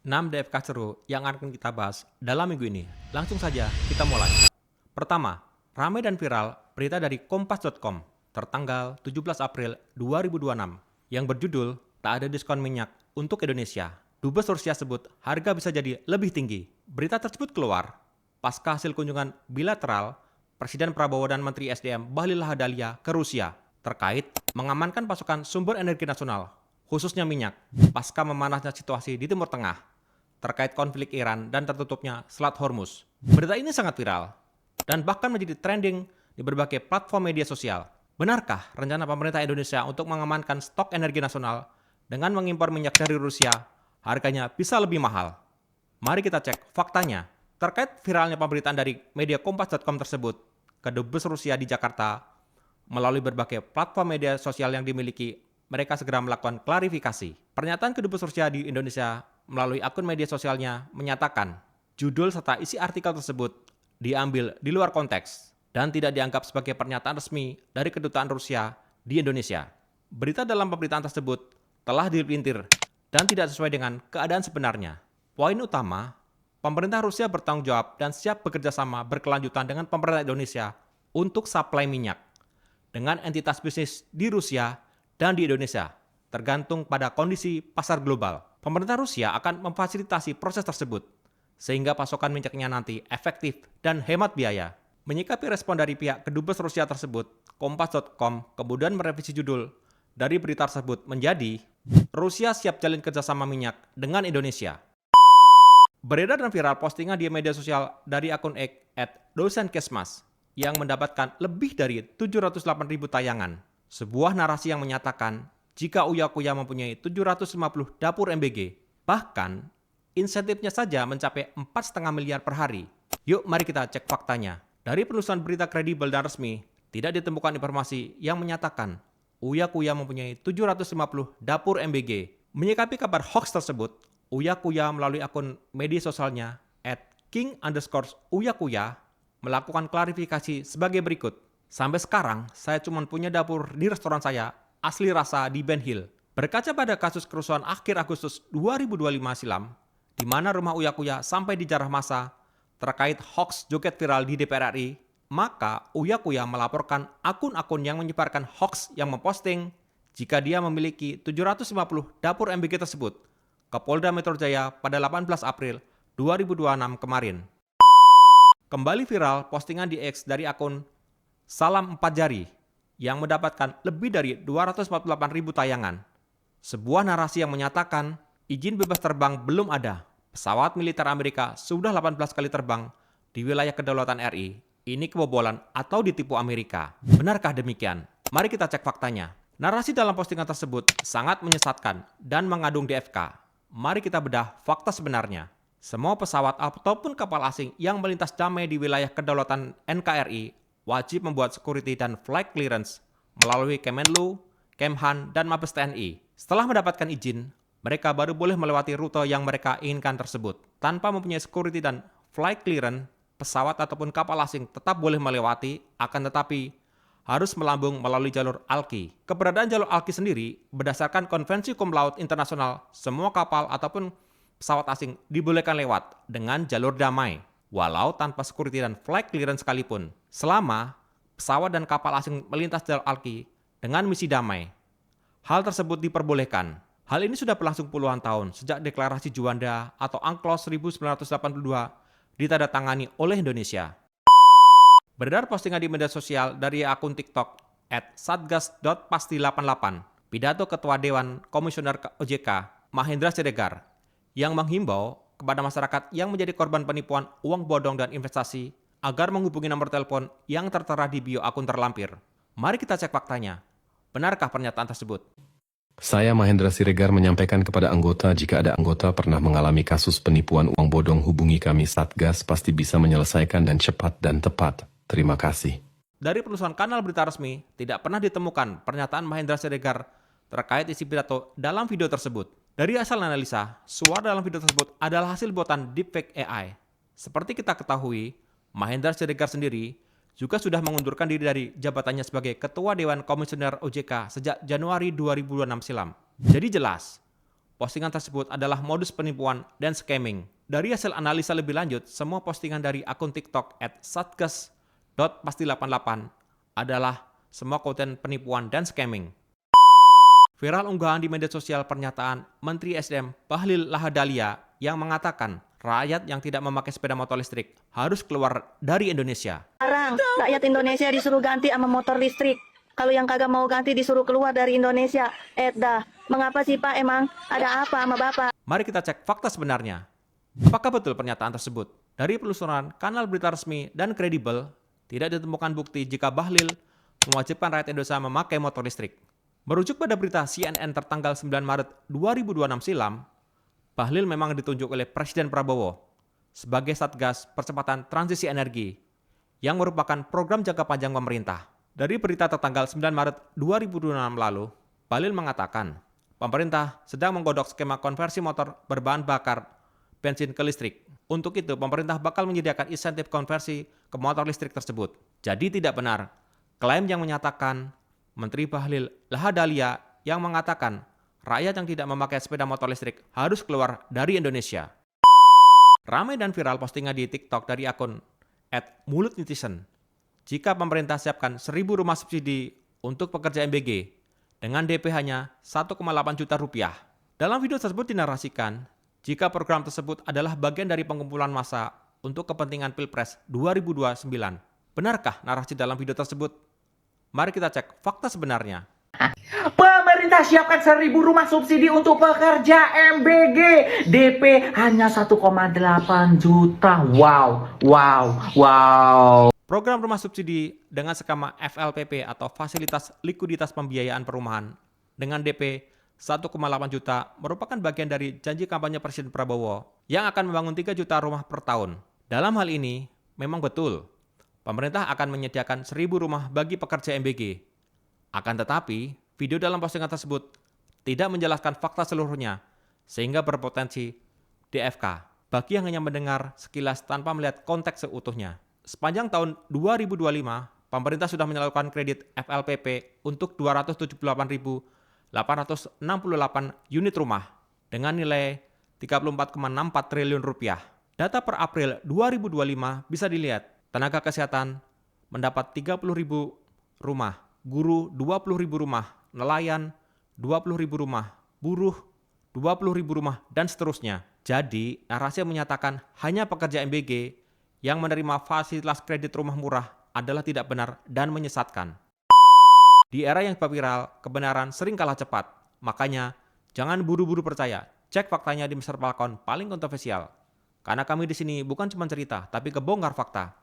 6 DFK seru yang akan kita bahas dalam minggu ini. Langsung saja kita mulai. Pertama, ramai dan viral berita dari kompas.com tertanggal 17 April 2026 yang berjudul "Tak ada diskon minyak untuk Indonesia. Dubes Rusia sebut harga bisa jadi lebih tinggi." Berita tersebut keluar pasca hasil kunjungan bilateral Presiden Prabowo dan Menteri SDM Bahlil Lahadalia ke Rusia terkait mengamankan pasokan sumber energi nasional, khususnya minyak, pasca memanasnya situasi di Timur Tengah terkait konflik Iran dan tertutupnya Selat Hormuz. Berita ini sangat viral dan bahkan menjadi trending di berbagai platform media sosial. Benarkah rencana pemerintah Indonesia untuk mengamankan stok energi nasional dengan mengimpor minyak dari Rusia harganya bisa lebih mahal? Mari kita cek faktanya. Terkait viralnya pemberitaan dari media kompas.com tersebut, Kedubes Rusia di Jakarta melalui berbagai platform media sosial yang dimiliki, mereka segera melakukan klarifikasi. Pernyataan Kedubes Rusia di Indonesia melalui akun media sosialnya menyatakan judul serta isi artikel tersebut diambil di luar konteks dan tidak dianggap sebagai pernyataan resmi dari Kedutaan Rusia di Indonesia. Berita dalam pemberitaan tersebut telah dipelintir dan tidak sesuai dengan keadaan sebenarnya. Poin utama, pemerintah Rusia bertanggung jawab dan siap bekerja sama berkelanjutan dengan pemerintah Indonesia untuk suplai minyak dengan entitas bisnis di Rusia dan di Indonesia, tergantung pada kondisi pasar global. Pemerintah Rusia akan memfasilitasi proses tersebut, sehingga pasokan minyaknya nanti efektif dan hemat biaya. Menyikapi respon dari pihak Kedubes Rusia tersebut, Kompas.com kemudian merevisi judul dari berita tersebut menjadi "Rusia siap jalin kerjasama minyak dengan Indonesia". Beredar dan viral postingan di media sosial dari akun X @dosenkesmas yang mendapatkan lebih dari 708.000 tayangan. Sebuah narasi yang menyatakan jika Uya Kuya mempunyai 750 dapur MBG, bahkan insentifnya saja mencapai 4,5 miliar per hari. Yuk mari kita cek faktanya. Dari penulisan berita kredibel dan resmi, tidak ditemukan informasi yang menyatakan Uya Kuya mempunyai 750 dapur MBG. Menyikapi kabar hoax tersebut, Uya Kuya melalui akun media sosialnya @king_uyakuya melakukan klarifikasi sebagai berikut. Sampai sekarang, saya cuma punya dapur di restoran saya, Asli Rasa di Ben Hill. Berkaca pada kasus kerusuhan akhir Agustus 2025 silam, di mana rumah Uya Kuya sampai dijarah massa terkait hoax joget viral di DPR RI, maka Uya Kuya melaporkan akun-akun yang menyebarkan hoax yang memposting jika dia memiliki 750 dapur MBG tersebut ke Polda Metro Jaya pada 18 April 2026 kemarin. Kembali viral postingan di X dari akun Salam 4 Jari yang mendapatkan lebih dari 248.000 tayangan. Sebuah narasi yang menyatakan izin bebas terbang belum ada. Pesawat militer Amerika sudah 18 kali terbang di wilayah kedaulatan RI. Ini kebobolan atau ditipu Amerika. Benarkah demikian? Mari kita cek faktanya. Narasi dalam postingan tersebut sangat menyesatkan dan mengandung DFK. Mari kita bedah fakta sebenarnya. Semua pesawat ataupun kapal asing yang melintas damai di wilayah kedaulatan NKRI wajib membuat security dan flight clearance melalui Kemenlu, Kemhan, dan Mabes TNI. Setelah mendapatkan izin, mereka baru boleh melewati rute yang mereka inginkan tersebut. Tanpa mempunyai security dan flight clearance, pesawat ataupun kapal asing tetap boleh melewati, akan tetapi harus melambung melalui jalur ALKI. Keberadaan jalur ALKI sendiri, berdasarkan Konvensi Hukum Laut Internasional, semua kapal ataupun pesawat asing dibolehkan lewat dengan jalur damai, walau tanpa security dan flight clearance sekalipun, selama pesawat dan kapal asing melintas jalur ALKI dengan misi damai. Hal tersebut diperbolehkan. Hal ini sudah berlangsung puluhan tahun sejak Deklarasi Juanda atau UNCLOS 1982 ditandatangani oleh Indonesia. Beredar postingan di media sosial dari akun TikTok @satgas.pasti88, pidato Ketua Dewan Komisioner OJK Mahendra Siregar yang menghimbau kepada masyarakat yang menjadi korban penipuan uang bodong dan investasi agar menghubungi nomor telepon yang tertera di bio akun terlampir. Mari kita cek faktanya. Benarkah pernyataan tersebut? Saya Mahendra Siregar menyampaikan kepada anggota jika ada anggota pernah mengalami kasus penipuan uang bodong hubungi kami Satgas pasti bisa menyelesaikan dan cepat dan tepat. Terima kasih. Dari penelusuran kanal berita resmi, tidak pernah ditemukan pernyataan Mahendra Siregar terkait isi pidato dalam video tersebut. Dari hasil analisa, suara dalam video tersebut adalah hasil buatan deepfake AI. Seperti kita ketahui, Mahendra Siregar sendiri juga sudah mengundurkan diri dari jabatannya sebagai Ketua Dewan Komisioner OJK sejak Januari 2026 silam. Jadi jelas, postingan tersebut adalah modus penipuan dan scamming. Dari hasil analisa lebih lanjut, semua postingan dari akun TikTok @satgas.pasti88 adalah semua konten penipuan dan scamming. Viral unggahan di media sosial pernyataan Menteri SDM Bahlil Lahadalia yang mengatakan rakyat yang tidak memakai sepeda motor listrik harus keluar dari Indonesia. Sekarang rakyat Indonesia disuruh ganti sama motor listrik. Kalau yang kagak mau ganti disuruh keluar dari Indonesia. Mengapa sih Pak, emang ada apa sama Bapak? Mari kita cek fakta sebenarnya. Apakah betul pernyataan tersebut? Dari penelusuran kanal berita resmi dan kredibel, tidak ditemukan bukti jika Bahlil mewajibkan rakyat Indonesia memakai motor listrik. Merujuk pada berita CNN tertanggal 9 Maret 2026 silam, Bahlil memang ditunjuk oleh Presiden Prabowo sebagai Satgas Percepatan Transisi Energi yang merupakan program jangka panjang pemerintah. Dari berita tertanggal 9 Maret 2026 lalu, Bahlil mengatakan pemerintah sedang menggodok skema konversi motor berbahan bakar bensin ke listrik. Untuk itu, pemerintah bakal menyediakan insentif konversi ke motor listrik tersebut. Jadi tidak benar klaim yang menyatakan Menteri Bahlil Lahadalia yang mengatakan rakyat yang tidak memakai sepeda motor listrik harus keluar dari Indonesia. Ramai dan viral postingan di TikTok dari akun @mulutnetizen. Jika pemerintah siapkan 1.000 rumah subsidi untuk pekerja MBG dengan DP hanya 1,8 juta rupiah. Dalam video tersebut dinarasikan jika program tersebut adalah bagian dari pengumpulan massa untuk kepentingan Pilpres 2029. Benarkah narasi dalam video tersebut? Mari kita cek fakta sebenarnya. Pemerintah siapkan 1.000 rumah subsidi untuk pekerja MBG. DP hanya 1,8 juta. Wow. Program rumah subsidi dengan skema FLPP atau Fasilitas Likuiditas Pembiayaan Perumahan dengan DP 1,8 juta merupakan bagian dari janji kampanye Presiden Prabowo yang akan membangun 3 juta rumah per tahun. Dalam hal ini, memang betul, pemerintah akan menyediakan 1.000 rumah bagi pekerja MBG. Akan tetapi, video dalam postingan tersebut tidak menjelaskan fakta seluruhnya, sehingga berpotensi DFK bagi yang hanya mendengar sekilas tanpa melihat konteks seutuhnya. Sepanjang tahun 2025, pemerintah sudah menyalurkan kredit FLPP untuk 278.868 unit rumah dengan nilai 34,64 triliun rupiah. Data per April 2025 bisa dilihat, tenaga kesehatan mendapat 30.000 rumah, guru 20.000 rumah, nelayan 20.000 rumah, buruh 20.000 rumah, dan seterusnya. Jadi, narasi yang menyatakan hanya pekerja MBG yang menerima fasilitas kredit rumah murah adalah tidak benar dan menyesatkan. Di era yang viral, kebenaran sering kalah cepat. Makanya, jangan buru-buru percaya. Cek faktanya di Mr. Falcon paling kontroversial. Karena kami di sini bukan cuma cerita, tapi kebongkar fakta.